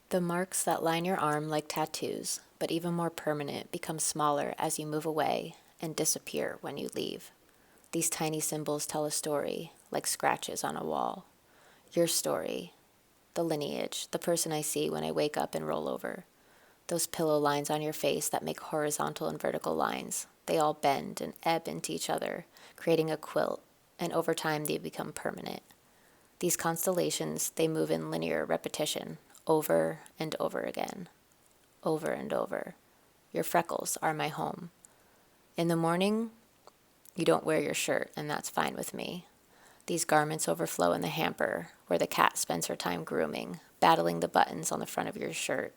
The marks that line your arm like tattoos, but even more permanent, become smaller as you move away and disappear when you leave. These tiny symbols tell a story, like scratches on a wall. Your story, the lineage, the person I see when I wake up and roll over. Those pillow lines on your face that make horizontal and vertical lines. They all bend and ebb into each other, creating a quilt, and over time they become permanent. These constellations, they move in linear repetition, over and over again, over and over. Your freckles are my home. In the morning, you don't wear your shirt, and that's fine with me. These garments overflow in the hamper, where the cat spends her time grooming, battling the buttons on the front of your shirt.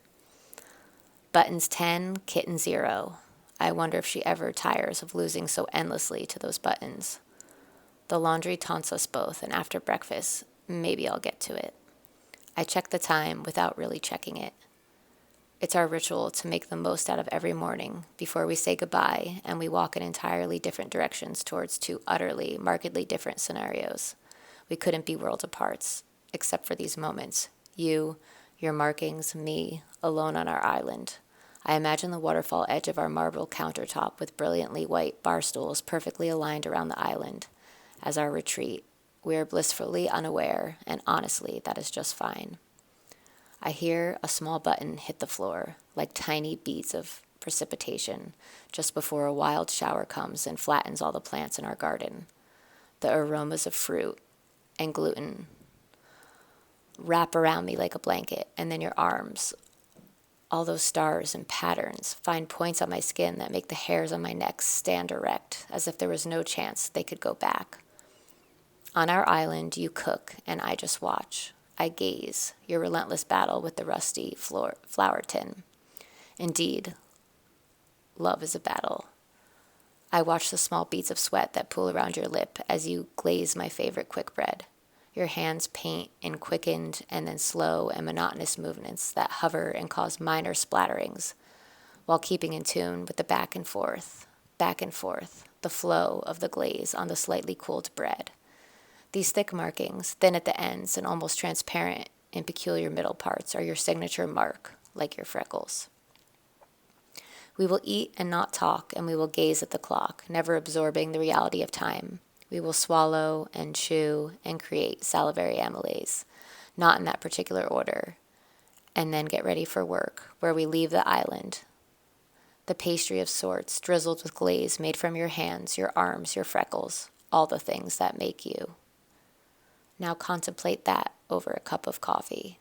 Buttons 10, kitten 0. I wonder if she ever tires of losing so endlessly to those buttons. The laundry taunts us both, and after breakfast, maybe I'll get to it. I check the time without really checking it. It's our ritual to make the most out of every morning before we say goodbye and we walk in entirely different directions towards two utterly, markedly different scenarios. We couldn't be worlds apart, except for these moments. You, your markings, me, alone on our island. I imagine the waterfall edge of our marble countertop with brilliantly white bar stools perfectly aligned around the island. As our retreat, we are blissfully unaware, and honestly, that is just fine. I hear a small button hit the floor, like tiny beads of precipitation, just before a wild shower comes and flattens all the plants in our garden. The aromas of fruit and gluten wrap around me like a blanket, and then your arms, all those stars and patterns, find points on my skin that make the hairs on my neck stand erect, as if there was no chance they could go back. On our island, you cook, and I just watch. I gaze, your relentless battle with the rusty flour tin. Indeed, love is a battle. I watch the small beads of sweat that pool around your lip as you glaze my favorite quick bread. Your hands paint in quickened and then slow and monotonous movements that hover and cause minor splatterings, while keeping in tune with the back and forth, the flow of the glaze on the slightly cooled bread. These thick markings, thin at the ends and almost transparent in peculiar middle parts, are your signature mark, like your freckles. We will eat and not talk, and we will gaze at the clock, never absorbing the reality of time. We will swallow and chew and create salivary amylase, not in that particular order, and then get ready for work, where we leave the island. The pastry of sorts, drizzled with glaze made from your hands, your arms, your freckles, all the things that make you. Now contemplate that over a cup of coffee.